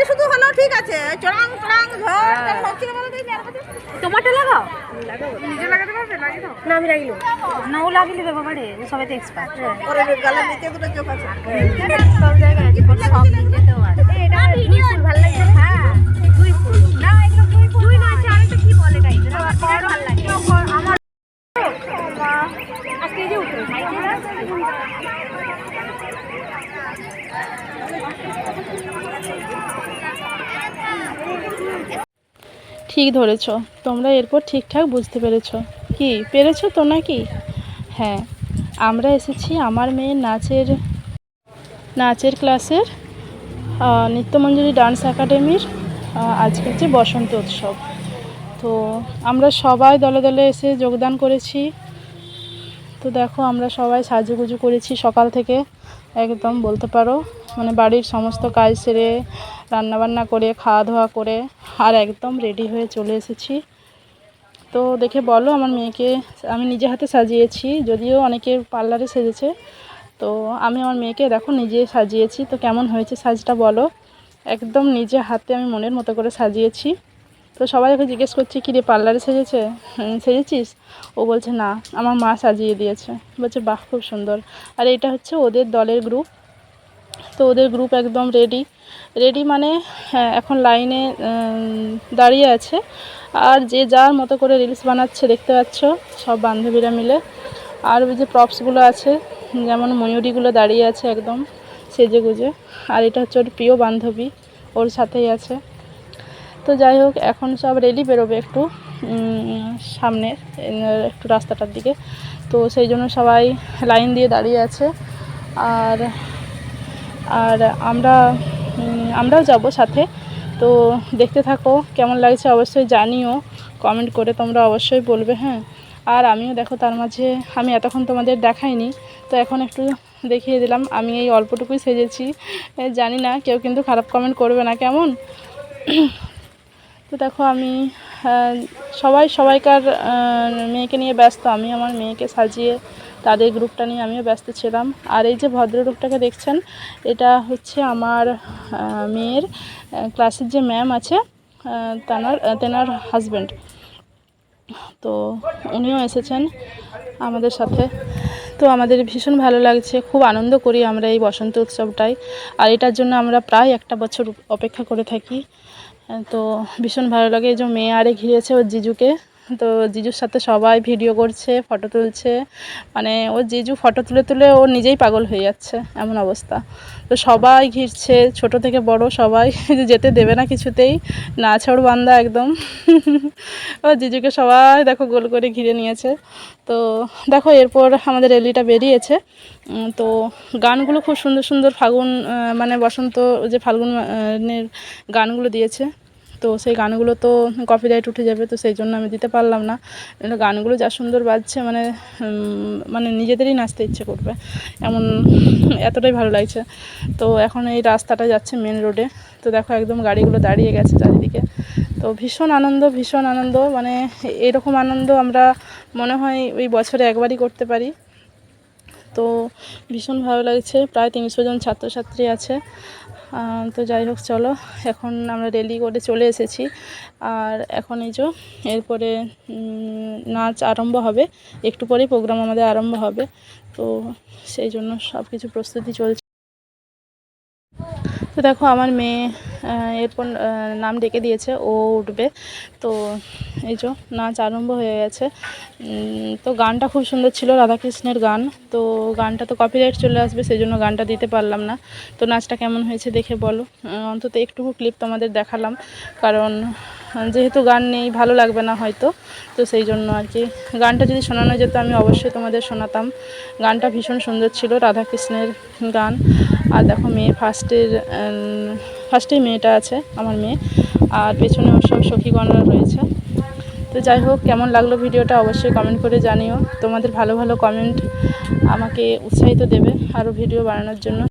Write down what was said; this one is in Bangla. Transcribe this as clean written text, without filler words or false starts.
শুধু হলো ঠিক আছে, চড়াং চড়াং ঝড় তার হচ্ছিল বলে তুই মেরবাতে তোমারটা লাগাও। নিজে লাগাতে পারবে লাগিয়ে দাও না আমি লাগিয়ে না, ও লাগিয়ে দেবে বাবা রে, সবাই তো এক্সপার্ট। ওর গালের নিচে দুটো চোখ আছে। সব জায়গায় আছে, সব নিচেতেও আছে। এটা দুই ফুল ভালো লাগে। হ্যাঁ দুই ফুল না, এগুলো দুই ফুল দুই না, আছে আরেকটা কি বলে টাইপের, আমার ভালো লাগে। আমার আজকে যে উঠে ঠিক ধরেছ, তোমরা এরপর ঠিকঠাক বুঝতে পেরেছো কি পেরেছো তো নাকি? হ্যাঁ, আমরা এসেছি আমার মেয়ের নাচের ক্লাসের নিত্যমঞ্জুরি ডান্স একাডেমির আজকে যে বসন্ত উৎসব। তো আমরা সবাই দলে দলে এসে যোগদান করেছি। তো দেখো আমরা সবাই সাজুগুজু করেছি সকাল থেকে, একদম বলতে পারো মানে বাড়ির সমস্ত কাজ সেরে রান্নাবান্না করে খাওয়া দাওয়া করে আর একদম রেডি হয়ে চলে এসেছি। তো দেখে বলো, আমার মেয়েকে আমি নিজে হাতে সাজিয়েছি, যদিও অনেকে পার্লারে সেজেছে, তো আমি আমার মেয়েকে দেখো নিজে সাজিয়েছি। তো কেমন হয়েছে সাজটা বলো? একদম নিজে হাতে আমি মনের মতো করে সাজিয়েছি। তো সবাই ওকে জিজ্ঞেস করছি কি রে পার্লারে সেজেছিস? ও বলছে না, আমার মা সাজিয়ে দিয়েছে। বলছে বাহ, খুব সুন্দর। আর এটা হচ্ছে ওদের দলের গ্রুপ। তো ওদের গ্রুপ একদম রেডি মানে এখন লাইনে দাঁড়িয়ে আছে, আর যে যার মতো করে রিলস বানাচ্ছে, দেখতে পাচ্ছ সব বান্ধবীরা মিলে। আর ওই যে প্রপসগুলো আছে, যেমন ময়ূরীগুলো দাঁড়িয়ে আছে একদম সেজে গুজে। আর এটা হচ্ছে ওর প্রিয় বান্ধবী, ওর সাথেই আছে। তো যাই হোক, এখন সব রেডি বেরোবে একটু সামনে একটু রাস্তাটার দিকে। তো সেই জন্য সবাই লাইন দিয়ে দাঁড়িয়ে আছে। আর আর আমরাও যাব সাথে। তো দেখতে থাকো, কেমন লাগছে অবশ্যই জানিও, কমেন্ট করে তোমরা অবশ্যই বলবে। হ্যাঁ, আর আমিও দেখো তার মাঝে আমি এতক্ষণ তোমাদের দেখাইনি, তো এখন একটু দেখিয়ে দিলাম। আমি এই অল্পটুকুই সেজেছি, জানি না কেউ কিন্তু খারাপ কমেন্ট করবে না, কেমন? তো দেখো আমি সবাইকার মেয়েকে নিয়ে ব্যস্ত, আমি আমার মেয়েকে সাজিয়ে তাদের গ্রুপটা নিয়ে আমিও ব্যস্ত ছিলাম। আর এই যে ভদ্রলোকটাকে দেখছেন, এটা হচ্ছে আমার মেয়ের ক্লাসের যে ম্যাম আছে, তেনার হাজব্যান্ড। তো উনিও এসেছেন আমাদের সাথে। তো আমাদের ভীষণ ভালো লাগছে, খুব আনন্দ করি আমরা এই বসন্ত উৎসবটায়। আর এটার জন্য আমরা প্রায় একটা বছর অপেক্ষা করে থাকি। তো ভীষণ ভালো লাগে। এই যে মেয়ে আরে ঘিরেছে ওর জিজুকে, তো জিজুর সাথে সবাই ভিডিও করছে, ফটো তুলছে, মানে ওর জিজু ফটো তুলে তুলে ও নিজেই পাগল হয়ে যাচ্ছে, এমন অবস্থা। তো সবাই ঘিরছে, ছোট থেকে বড় সবাই, যেতে দেবে না কিছুতেই, নাছোড় বান্দা একদম। ও জিজুকে সবাই দেখো গোল করে ঘিরে নিয়েছে। তো দেখো এরপর আমাদের র্যালিটা বেরিয়েছে। তো গানগুলো খুব সুন্দর সুন্দর ফাল্গুন মানে বসন্ত যে ফাল্গুনের গানগুলো দিয়েছে। তো সেই গানগুলো তো কপিরাইট উঠে যাবে, তো সেই জন্য আমি দিতে পারলাম না। গানগুলো যা সুন্দর বাজছে, মানে নিজেদেরই নাচতে ইচ্ছে করবে, এমন এতটাই ভালো লাগছে। তো এখন এই রাস্তাটা যাচ্ছে মেন রোডে। তো দেখো একদম গাড়িগুলো দাঁড়িয়ে গেছে চারিদিকে। তো ভীষণ আনন্দ, মানে এরকম আনন্দ আমরা মনে হয় ওই বছরে একবারই করতে পারি। তো ভীষণ ভালো লাগছে। প্রায় 300 জন ছাত্রছাত্রী আছে। তো যাই হোক, চলো এখন আমরা রেলি করে চলে এসেছি। আর এখন এই যে এরপরে নাচ আরম্ভ হবে, একটু পরেই প্রোগ্রাম আমাদের আরম্ভ হবে। তো সেই জন্য সব কিছু প্রস্তুতি চলছে। তো দেখো আমার মেয়ে এরপর নাম ডেকে দিয়েছে, ও উঠবে। তো এই যে নাচ আরম্ভ হয়ে গেছে। তো গানটা খুব সুন্দর ছিল, রাধাকৃষ্ণের গান। তো গানটা তো কপিরাইট চলে আসবে, সেই জন্য গানটা দিতে পারলাম না। তো নাচটা কেমন হয়েছে দেখে বলো। অন্তত একটুকু ক্লিপ তোমাদের দেখালাম, কারণ যেহেতু গান নেই ভালো লাগবে না হয়তো, তো সেই জন্য আর কি। গানটা যদি শোনানো যেত আমি অবশ্যই তোমাদের শোনাতাম। গানটা ভীষণ সুন্দর ছিল, রাধাকৃষ্ণের গান। আর দেখো মেয়ে ফার্স্টেই মেয়েটা আছে, আমার মেয়ে, আর পেছনে ওর সব সখীগণরা রয়েছে। তো যাই হোক, কেমন লাগলো ভিডিওটা অবশ্যই কমেন্ট করে জানিও। তোমাদের ভালো ভালো কমেন্ট আমাকে উৎসাহিত দেবে আরও ভিডিও বানানোর জন্য।